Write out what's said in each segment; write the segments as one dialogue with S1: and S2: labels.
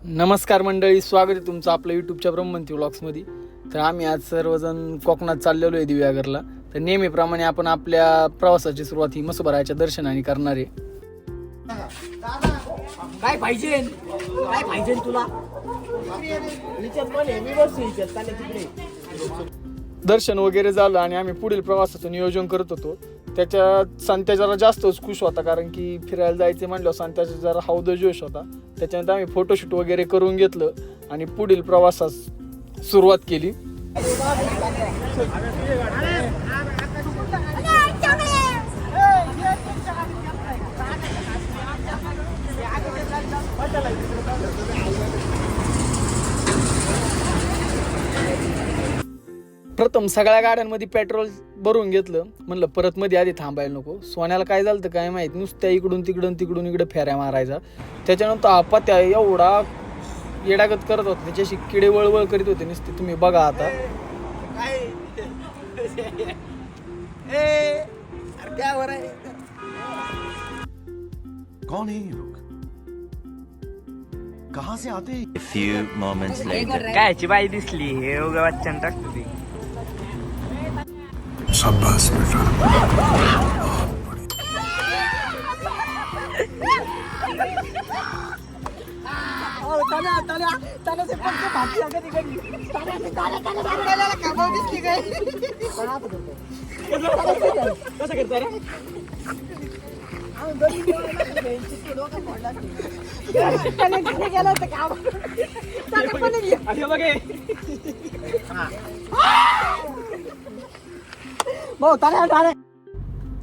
S1: नमस्कार मंडळी, स्वागत आहे तुमचं आपल्या यूट्यूबच्या ब्रह्मंती व्लॉग्समध्ये. तर आम्ही आज सर्वजण कोकणात चाललेलो आहे दिव्यागरला. तर नेहमीप्रमाणे आपण आपल्या प्रवासाची सुरुवात ही मसोबाराच्या दर्शनाने करणार आहे.
S2: काय पाहिजे तुला?
S1: दर्शन वगैरे झालं आणि आम्ही पुढील प्रवासाचं नियोजन करत होतो. त्याच्यात संत्या जरा जास्तच खुश होता, कारण की फिरायला जायचे म्हणलं संत्याचा जरा हौद जोश होता. त्याच्यानंतर आम्ही फोटोशूट वगैरे करून घेतलं आणि पुढील प्रवासास सुरुवात केली. प्रथम सगळ्या गाड्यांमध्ये पेट्रोल भरून घेतलं. म्हणलं परत मध्ये आधी थांबायला नको. सोन्याला काय झालं तर काय माहित, नुसत्या इकडून तिकडून इकडे फेऱ्या मारायचा. त्याच्यानंतर आपत्या एवढा येडागत करत होता, त्याच्याशी किडे वळवळ करीत होते नुसते. तुम्ही बघा आता.
S3: कौन है ये लोग? कहां से आते हैं?
S4: A few moments later.
S2: कायची बाई दिसली हे उगा वाचन टाकतो ती.
S3: शाबाश बेटा.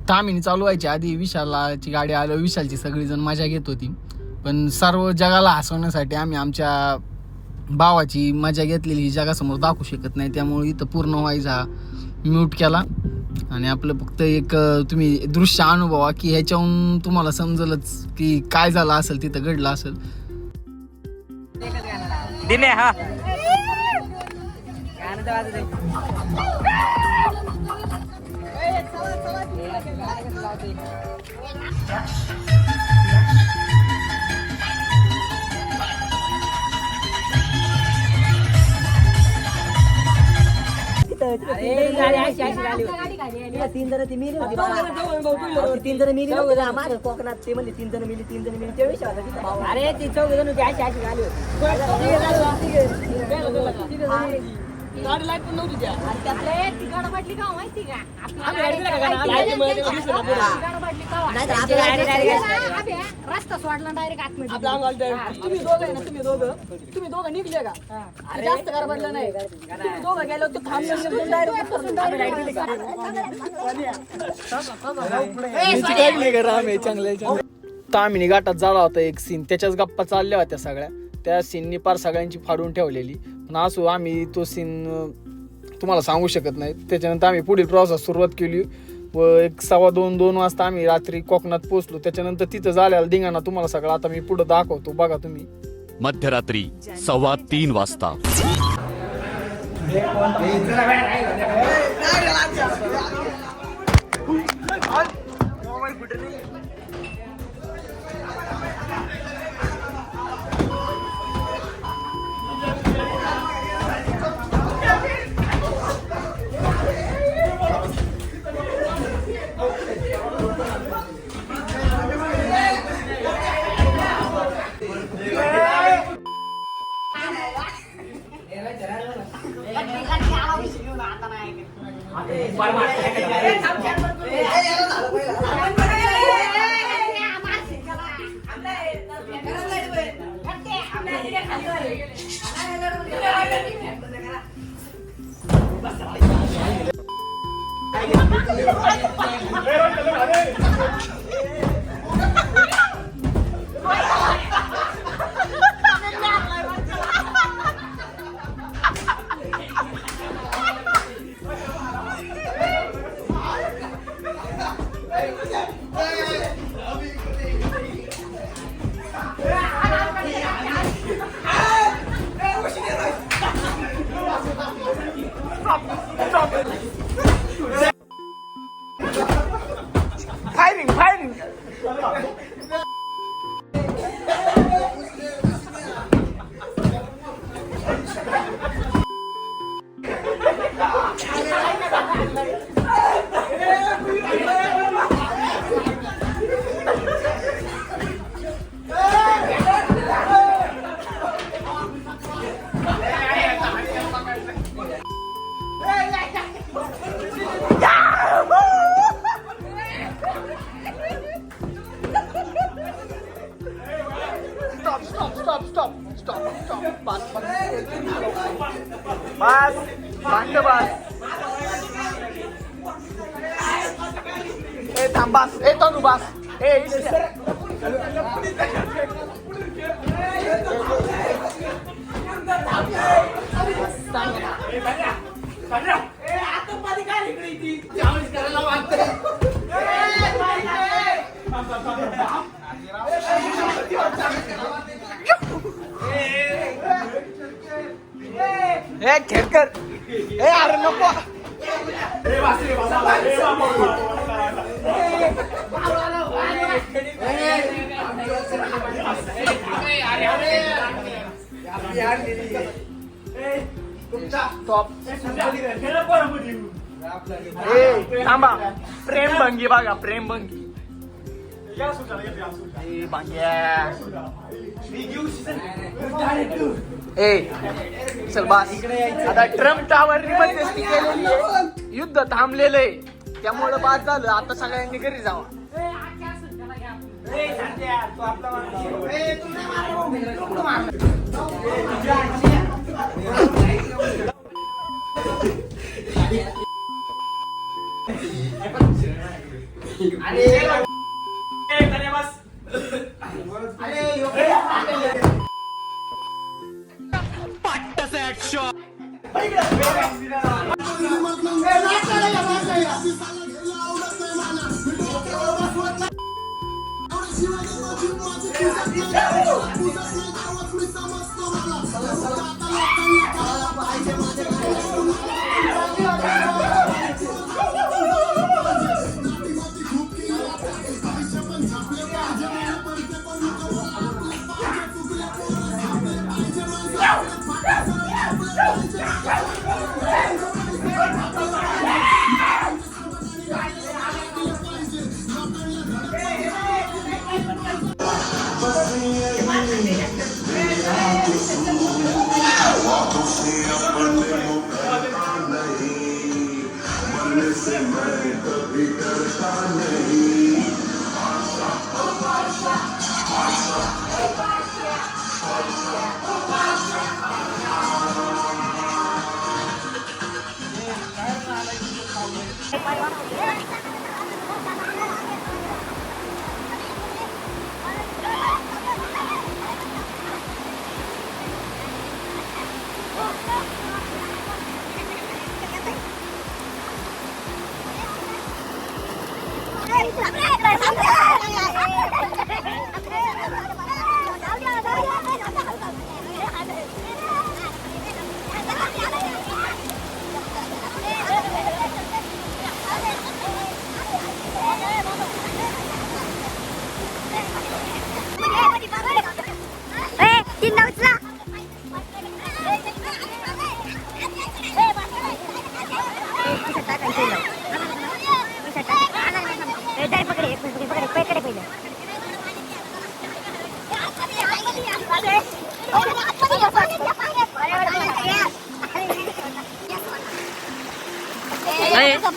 S1: तामिनी चालू व्हायच्या आधी विशालाची गाडी आलो. विशालची सगळीजण मजा घेत होती, पण सर्व जगाला हसवण्यासाठी आम्ही आमच्या भावाची मजा घेतलेली ही जगासमोर दाखवू शकत नाही. त्यामुळे इथं पूर्ण व्हायचा म्यूट केला आणि आपलं फक्त एक तुम्ही दृश्य अनुभवा की ह्याच्याहून तुम्हाला समजलंच की काय झालं असेल, तिथं घडलं असेल.
S2: दिने हा
S5: तीन जण ती मिली होती. तीन जण मिली माझ्या कोकणात. ते म्हणजे तीन जण मिली ते विषय होता. अरे ती चौघ जण होती अशी अशी झाली होती. गाडी लाईट पण नव्हती त्या. ती गाडी वाटली का माहिती का? रस्ता सोडला डायरेक्ट आतमध्ये. तुम्ही दोघं निघले का? जास्त गडबडलं नाही. तुम्ही दोघं गेलो तर
S1: तामिनी घाटात झाला होता एक सीन, त्याच्याच गप्पा चालल्या होत्या सगळ्या. त्या सीननी पार सगळ्यांची फाडून ठेवलेली. पण असो, आम्ही तो सीन तुम्हाला सांगू शकत नाही. त्याच्यानंतर आम्ही पुढील प्रवासास सुरुवात केली व 1:15-2 वाजता आम्ही रात्री कोकणात पोहोचलो. त्याच्यानंतर तिथं झालेला धिंगाणा तुम्हाला सगळं आता मी पुढे दाखवतो, बघा तुम्ही.
S3: मध्यरात्री 3:15 वाजता.
S1: स्टॉप स्टॉप स्टॉप बस बस भांड बस ए थांब बस ए तनु बस ए खेळकर ए अरे नको थांबा प्रेम भंगी बघा प्रेम भंगी ए चल बस आता ट्रम्प टावर मध्यस्थी केलेली आहे युद्ध थांबलेलं आहे त्यामुळं बाद झालं आता सगळ्यांनी घरी जावं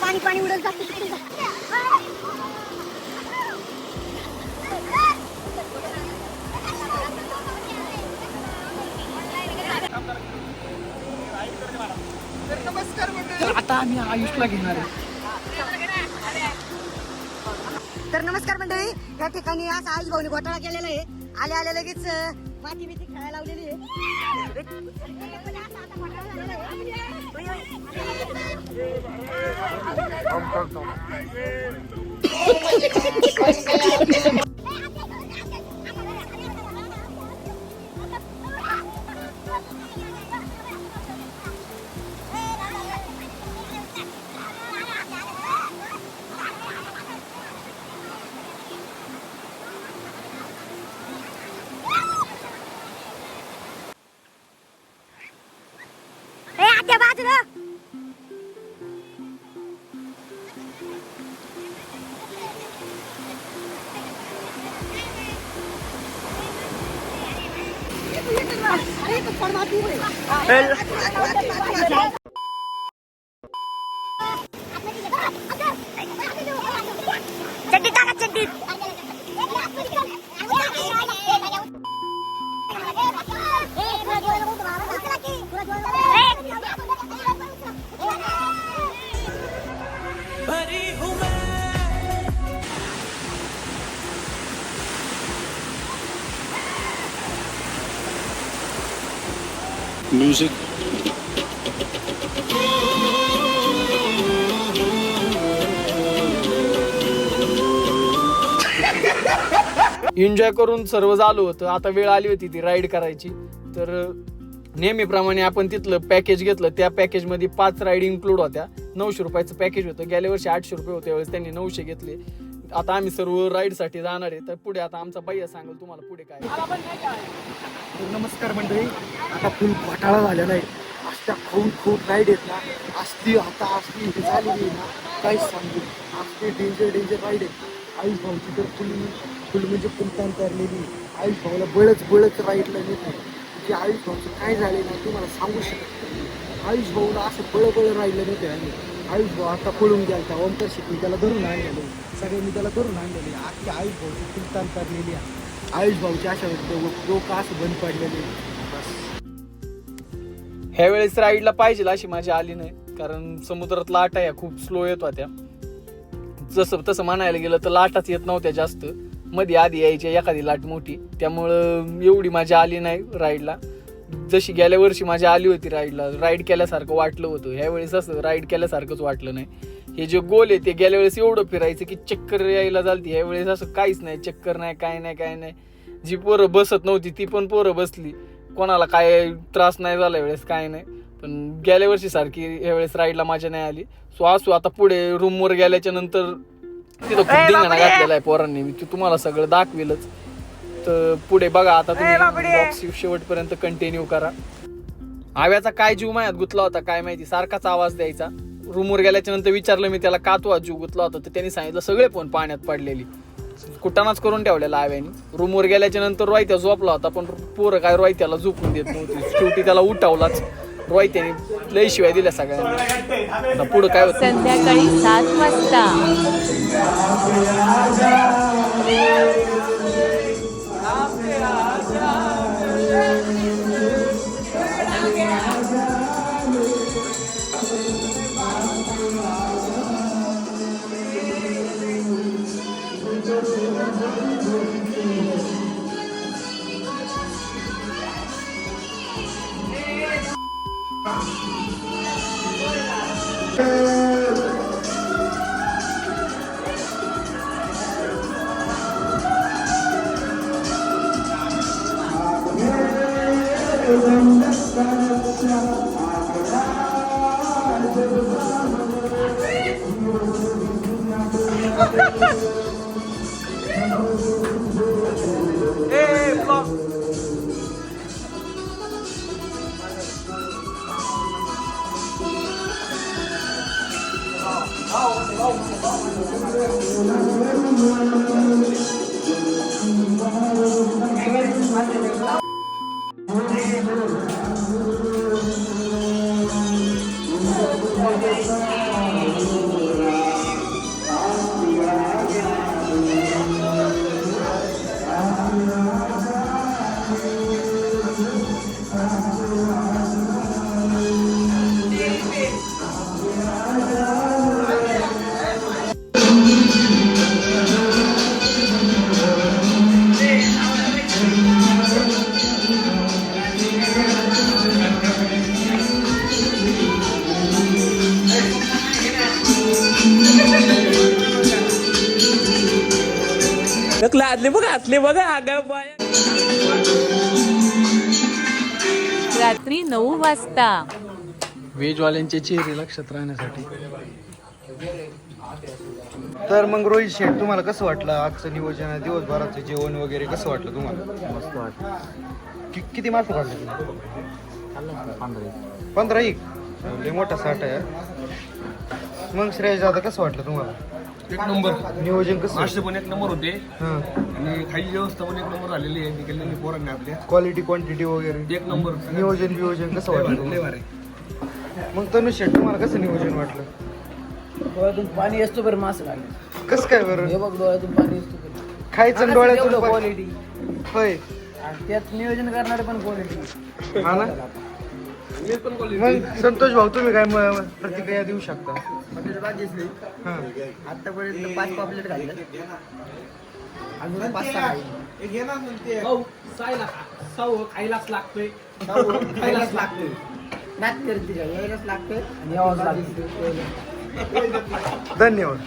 S5: पाणी पाणी उडत जात
S1: आता आम्ही आयुषला घेणार आहे.
S5: तर नमस्कार मंडळी, या ठिकाणी आज आयुष भाऊनी घोटाळा केलेला आहे. आले आले लगेच माती बिती खेळायला लावलेली आहे. आत्या बाजूला चड्डी टाका चड्डी
S3: म्यूजिक
S1: एन्जॉय करून सर्व झालो होतं. आता वेळ आली होती ती राईड करायची. तर नेहमीप्रमाणे आपण तिथलं पॅकेज घेतलं. त्या पॅकेजमध्ये 5 राईड इन्क्लूड होत्या. 900 रुपयाचं पॅकेज होतं. गेल्या वर्षी 800 रुपये होते, त्यावेळेस त्यांनी 900 घेतले. आता आम्ही सर्व राईडसाठी जाणार आहे. तर पुढे आता आमचा भैया सांगेल तुम्हाला पुढे काय.
S6: नमस्कार मंडळी. आता फुल घोटाळा झालेला आहे. असल्या खूप राईड आहेत ना. असली हे झालेली आहे ना, काहीच सांगू. असली डेंजर राईड आहे. आयुष भाऊची तर फुल म्हणजे फुलतान करलेली. आयुष भाऊला बळच राईडला नेते. की आयुष भाऊचं काय झाले ना तुम्हाला सांगू शकत नाही. आयुष भाऊला असं बळ राहिलं नेते आम्ही. आयुष भाऊ आता पळून गेला. ओमकार शेट्टी त्याला धरून आणलेलं, सगळ्यांनी त्याला धरून आणलेले. आजची आयुष भाऊची फुलतान करलेली आहे. आयुष भाऊची अशा डोकं असं बंद पडलेले.
S1: ह्या वेळेस राईडला पाहिजे अशी मजा आली नाही, कारण समुद्रात लाटा या खूप स्लो येत होत्या. जसं तसं म्हणायला गेलं तर लाटाच येत नव्हत्या जास्त. मध्ये आधी यायची एखादी लाट मोठी, त्यामुळं एवढी मजा आली नाही राईडला. जशी गेल्या वर्षी मजा आली होती राईडला, राईड केल्यासारखं वाटलं होतं. ह्या वेळेस असं राईड केल्यासारखंच वाटलं नाही. हे जे गोल आहे ते गेल्या वेळेस एवढं फिरायचं की चक्कर यायला झालती. ह्या वेळेस असं काहीच नाही, चक्कर नाही, काय नाही. जी पोरं बसत नव्हती ती पण पोरं बसली. कोणाला काय त्रास नाही झाला वेळेस, काय नाही. पण गेल्या वर्षी सारखी ह्यावेळेस राईडला मजा नाही आली. सो असू आता पुढे रूमवर गेल्याच्या नंतर तिथं खूप धिंगाणा घातलेला आहे पोरांनी. मी तुम्हाला सगळं दाखवेलच. तर पुढे बघा आता तुम्ही बॉक्स शेवटपर्यंत कंटिन्यू करा. आव्याचा काय जीव मायात गुतला होता काय माहिती, सारखाच आवाज द्यायचा. रूमवर गेल्याच्या नंतर विचारलं मी त्याला का तो जीव गुतला होता, तर त्यांनी सांगितलं सगळे फोन पाण्यात पडलेली. कुटाणाच करून ठेवलेला आव्याने. रूमवर गेल्याच्या नंतर रोहित्या झोपला होता, पण पोरं काय रोहित्याला झोपून देत नव्हती. शेवटी त्याला उठावलाच. रोहित्याने लय शिवाय दिल्या सगळ्यांना. पुढं काय होतं
S7: संध्याकाळी 7 वाजता
S2: आतले बघा आगाव बाया.
S7: रात्री 9 वाजता
S1: व्हेजवाल्यांचे चेहरे लक्षात राहण्यासाठी.
S6: तर मग रोहित शेठ, तुम्हाला कसं वाटलं आजचं नियोजन, दिवसभराचं जेवण वगैरे कसं वाटलं तुम्हाला?
S4: मस्त वाटतं.
S6: किती मासे काढले तुम्ही? 15 एक लय मोठा साठ आहे. मग श्रेयस दादा कसं वाटलं तुम्हाला?
S8: एक नंबर
S6: नियोजन कसं?
S8: मासे पण एक नंबर होते
S6: हां,
S8: आणि खायची व्यवस्था पण एक नंबर झालेली आहे. मी केलेली पोरांनी आपल्या
S6: क्वालिटी क्वांटिटी वगैरे
S8: एक नंबर.
S6: नियोजन कसं वाटलं
S8: लय
S6: तुम्हाला?
S8: भारी.
S6: मग तनुष शेठ, तुम्हाला कसं नियोजन वाटलं?
S9: डोळ्यातून पाणी असतो बरं मासे लागले.
S6: कसं काय बरं?
S9: हे बघ डोळ्यातून पाणी असतो बरं.
S6: खायचं आणि डोळ्यातून पाणी.
S9: क्वालिटी
S6: होय,
S9: आणि त्यात नियोजन करणारे पण क्वालिटी.
S6: हा ना. मग संतोष भाऊ, तुम्ही काय प्रतिक्रिया देऊ शकता?
S9: भाजीच नाही. आतापर्यंत 5 पॉपलेट खाल्ले, अजून 5-6
S2: खायलाच लागतोय.
S9: नाच करते का, यायलाच लागतंय आणि यावंच लागतं.
S6: धन्यवाद.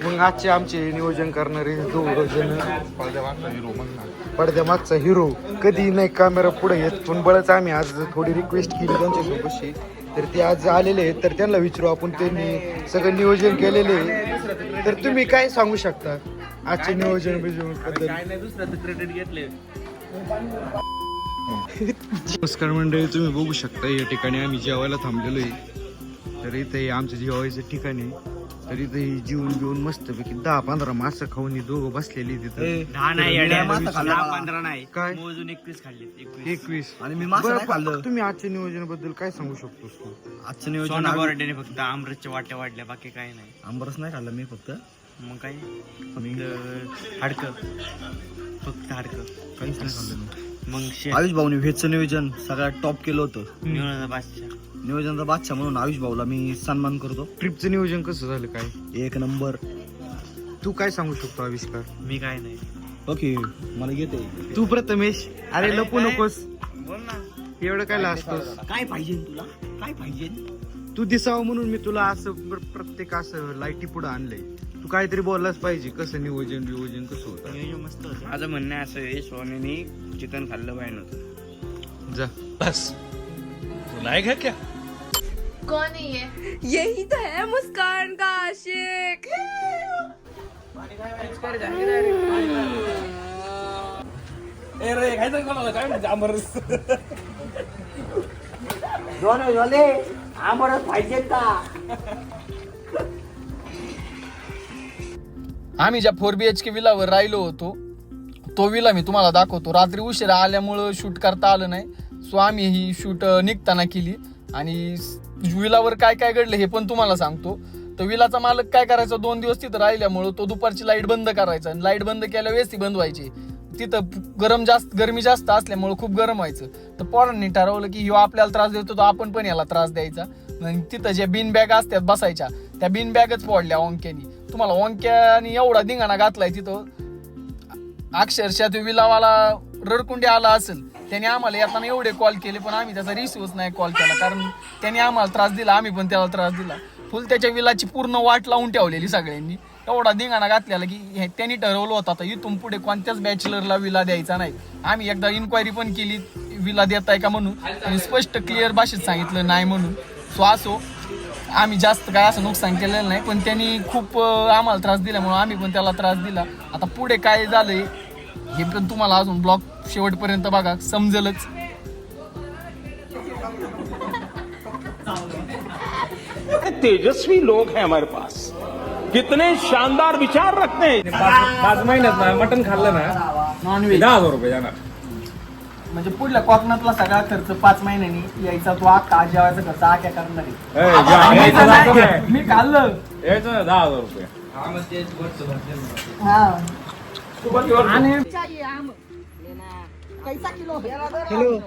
S6: मग आजचे आमचे नियोजन करणारे दोघं जण, पडद्यामागचा हिरो, कधी नाही कॅमेरा पुढे येत, पण बळच आम्ही आज थोडी रिक्वेस्ट केली त्यांच्यासोबतशी, तर ते आज आलेले आहेत. तर त्यांना विचारू आपण, त्यांनी सगळं नियोजन केलेले आहे. तर तुम्ही काय सांगू शकता आजचे नियोजन बद्दल?
S8: क्रेडिट घेतले.
S6: नमस्कार मंडळी, तुम्ही बघू शकता या ठिकाणी आम्ही जेवायला थांबलेलो आहे. तर इथे आमचं जेवायचं ठिकाण आहे. तर इथे जेवून घेऊन मस्तपैकी 10-15 मासं खाऊन दोघं बसलेली तिथे.
S8: 10 नाही
S6: काय
S8: मोजून 21 खाल्ले.
S6: 21.
S9: आणि मी मासं नाही खाल्लं.
S6: तुम्ही आजच्या नियोजनाबद्दल काय सांगू शकतो?
S9: आजचं नियोजन
S8: सोना बॉर्डेने फक्त आमरसच्या वाट्या वाढल्या, बाकी काय नाही.
S9: आंबरस नाही खाल्लं मी, फक्त
S8: मग काय हाडकं, फक्त हाडकं,
S9: काहीच नाही खाल्लं मी.
S8: मग
S9: आयुष भाऊने व्हेजचं नियोजन सगळ्यात टॉप केलं होतं. नियोजनचा बादशाह म्हणून आयुष भाऊला मी सन्मान करतो.
S6: ट्रिपचं नियोजन कसं झालं, काय
S9: 1 नंबर.
S6: तू काय सांगू शकतो आविष्कार?
S8: मी काय नाही.
S9: ओके, मला येते.
S6: तू प्रथमेश, अरे लपू नकोस,
S8: बोल ना.
S6: एवढं काय लाजतोस?
S9: काय पाहिजे तुला, काय पाहिजे?
S6: तू दिसावं म्हणून मी तुला असं प्रत्येक असं लाईटी पुढे आणलंय. तू काहीतरी बोललाच पाहिजे, कसं नियोजन कसं होतं.
S8: नियोजन मस्त होतं. माझं म्हणणं असं आहे, सोन्याने चिकन खाल्लं पाहिजे नव्हतं.
S6: जा
S3: बस सुनाएगा क्या?
S7: कौन है ये? यही तो है मुस्कान का आशिक.
S2: काय म्हणजे आमरस.
S9: आंबरस पाहिजे का?
S1: आम्ही ज्या 4 BHK विलावर राहिलो होतो, तो विला मी तुम्हाला दाखवतो. रात्री उशिरा आल्यामुळं शूट करता आलं नाही, सो आम्ही ही शूट निघताना केली. आणि विलावर काय काय घडलं हे पण तुम्हाला सांगतो. तर विलाचा मालक काय करायचा, 2 दिवस तिथं राहिल्यामुळं तो दुपारची लाईट बंद करायचा, आणि लाईट बंद केल्या वेळेस ती बंद व्हायची. तिथं गरमी जास्त असल्यामुळं खूप गरम व्हायचं. तर पोरांनी ठरवलं की ह्यो आपल्याला त्रास देतो, तो आपण पण याला त्रास द्यायचा. आणि तिथं ज्या बिन बॅग असतात बसायच्या, त्या बिन बॅगच फोडल्या ओंक्यानी. तुम्हाला ओंक्यानी एवढा धिंगाणा घातलाय तिथं, अक्षरशः तो विलावाला रडकुंडी आला असेल. त्याने आम्हाला येताना एवढे कॉल केले, पण आम्ही त्याचा रिसिव्हच नाही कॉल केला, कारण त्याने आम्हाला त्रास दिला, आम्ही पण त्याला त्रास दिला. फुल त्याच्या विलाची पूर्ण वाट लावून ठेवलेली सगळ्यांनी. एवढा धिंगाणा घातलेला की त्यांनी ठरवलं होतं आता इथून पुढे कोणत्याच बॅचलरला विला द्यायचा नाही. आम्ही एकदा इन्क्वायरी पण केली विला देताय का म्हणून, आणि स्पष्ट क्लिअर भाषेत सांगितलं नाही म्हणून. सो असो, आम्ही जास्त काय असं नुकसान केलेलं नाही, पण त्यांनी खूप आम्हाला त्रास दिल्यामुळे आम्ही पण त्याला त्रास दिला. आता पुढे काय झालंय हे पण तुम्हाला अजून ब्लॉग शेवटपर्यंत बघा, समजेलच.
S2: तेजस्वी लोग हैं हमारे पास, कितने शानदार विचार रखते हैं. 5 महिन्यात ना मटन खाल्लं ना नॉनव्हेज 10,000 रुपये जाणार.
S1: म्हणजे पुढल्या कोकणातला सगळा खर्च 5 महिन्यांनी यायचा, तो आका जेवायचा खर्च आक्या करणार आहे. मी खाल्लं
S2: यायचं ना 10,000 रुपये.
S1: आणि
S5: चाहिए आम कैसा किलो है?
S9: किलो?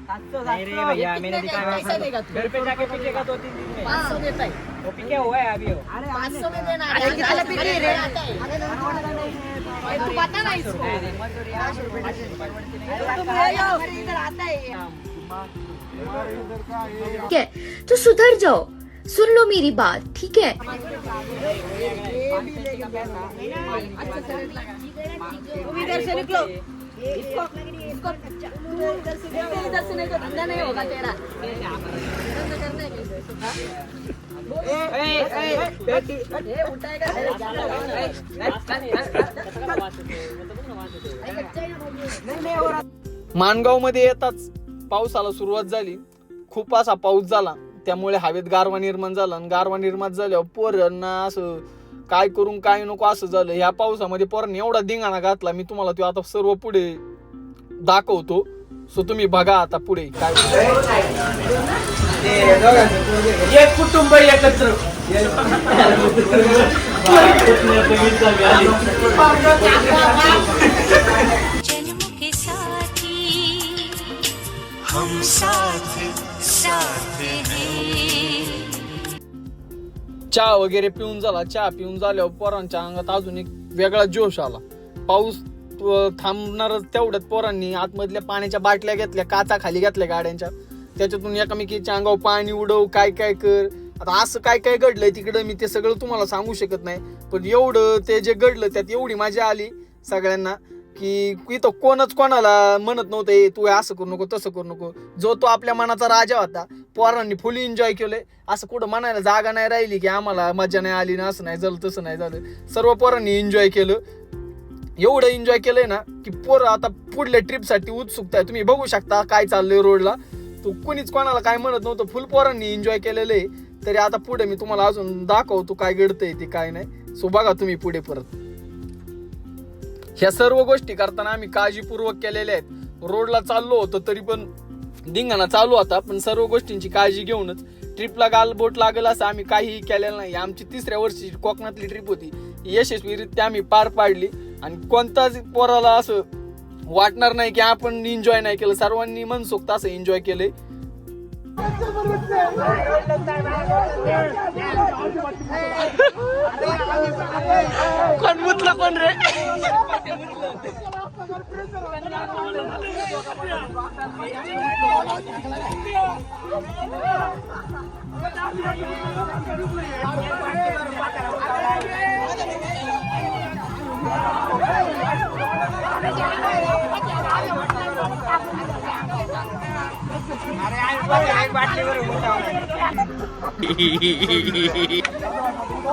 S5: 700 कैसा देगा तू?
S9: घर पे जाके पीकेगा 2-3 दिन में.
S5: 500 देता है.
S9: वो पीके हुआ है अभी.
S5: 500 में देना है. कितना बिक्री रे? तू बता ना इसको. तुम ले जाओ, इधर आता है.
S10: ठीक है, तो सुधर जाओ, सुन लो मेरी बात, ठीक है?
S5: तुम इधर से निकलो. इसको इधर से नहीं तो धंधा नहीं होगा तेरा. धंधा करना है कैसे? उठाएगा.
S1: माणगाव मध्ये येताच पावसाला सुरुवात झाली. खूप असा पाऊस झाला, त्यामुळे हवेत गारवा निर्माण झाला, आणि गारवा निर्माण झाल्यावर पोरांना असं काय करून काय नको असं झालं. ह्या पावसामध्ये पोरांनी एवढा धिंगाणा घातला, मी तुम्हाला तो आता सर्व पुढे दाखवतो. सो तुम्ही बघा आता पुढे काय.
S9: एक कुटुंब एकत्र.
S10: जन्म के साथी हम साथ साथ हैं.
S1: चहा वगैरे पिऊन झाला. चहा पिऊन झाल्यावर पोरांच्या अंगात अजून एक वेगळा जोश आला. पाऊस थांबणारच तेवढ्यात पोरांनी आतमधल्या पाण्याच्या बाटल्या घेतल्या, काचा खाली घेतल्या गाड्यांच्या, त्याच्यातून एकामेकीच्या अंगावर पाणी उडव, काय काय कर. आता असं काय काय घडलंय तिकडं मी ते सगळं तुम्हाला सांगू शकत नाही, पण एवढं ते जे घडलं त्यात एवढी मजा आली सगळ्यांना की इथं कोणच कोणाला म्हणत नव्हतं तू असं करू नको तसं करू नको. जो तो आपल्या मनाचा राजा होता. पोरांनी फुल एन्जॉय केलंय. असं कुठं म्हणायला जागा नाही राहिली की आम्हाला मजा नाही आली ना, असं नाही झालं तसं नाही झालं. सर्व पोरांनी एन्जॉय केलं. एवढं एन्जॉय केलंय ना की पोरं आता पुढल्या ट्रिपसाठी उत्सुकता आहे. तुम्ही बघू शकता काय चाललंय रोडला. तो कुणीच कोणाला काय म्हणत नव्हतं. फुल पोरांनी एन्जॉय केलेलं आहे. तरी आता पुढे मी तुम्हाला अजून दाखवतो काय घडतंय ते काय नाही. सो बघा तुम्ही पुढे परत. ह्या सर्व गोष्टी करताना आम्ही काळजीपूर्वक केलेल्या आहेत. रोडला चाललो होतो तरी पण धिंगाणा चालू होता, पण सर्व गोष्टींची काळजी घेऊनच. ट्रिपला गालबोट लागेल असं आम्ही काहीही केलेलं नाही. आमची 3ऱ्या वर्षी कोकणातली ट्रिप होती. यशस्वीरित्या आम्ही पार पाडली आणि कोणताच पोराला असं वाटणार नाही की आपण एन्जॉय नाही केलं. सर्वांनी मनसोक्त असं एन्जॉय केलंय. कोण मुतला कोण रे?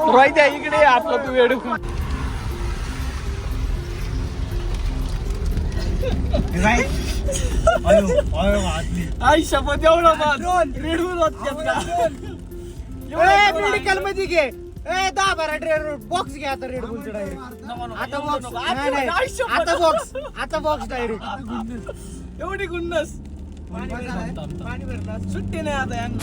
S1: रोहित्या इकडे आपला तू वेळ आई शपथ एवढा रेडून
S6: मेडिकल मध्ये घे 10-12 बॉक्स घे आता रेड बुलचा डायरेक्ट. आता बॉक्स डायरेक्ट.
S1: एवढी गुन्नस सुट्टी नाही आता यांना.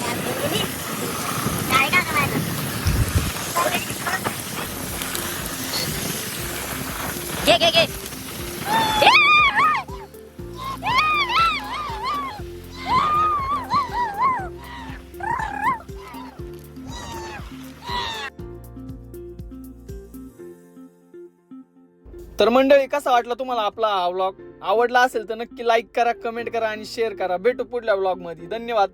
S1: तर मंडळी कसा वाटला तुम्हाला आपला हा व्लॉग? आवडला असेल तर नक्की लाईक करा, कमेंट करा आणि शेअर करा. भेटू पुढल्या व्लॉग मध्ये. धन्यवाद.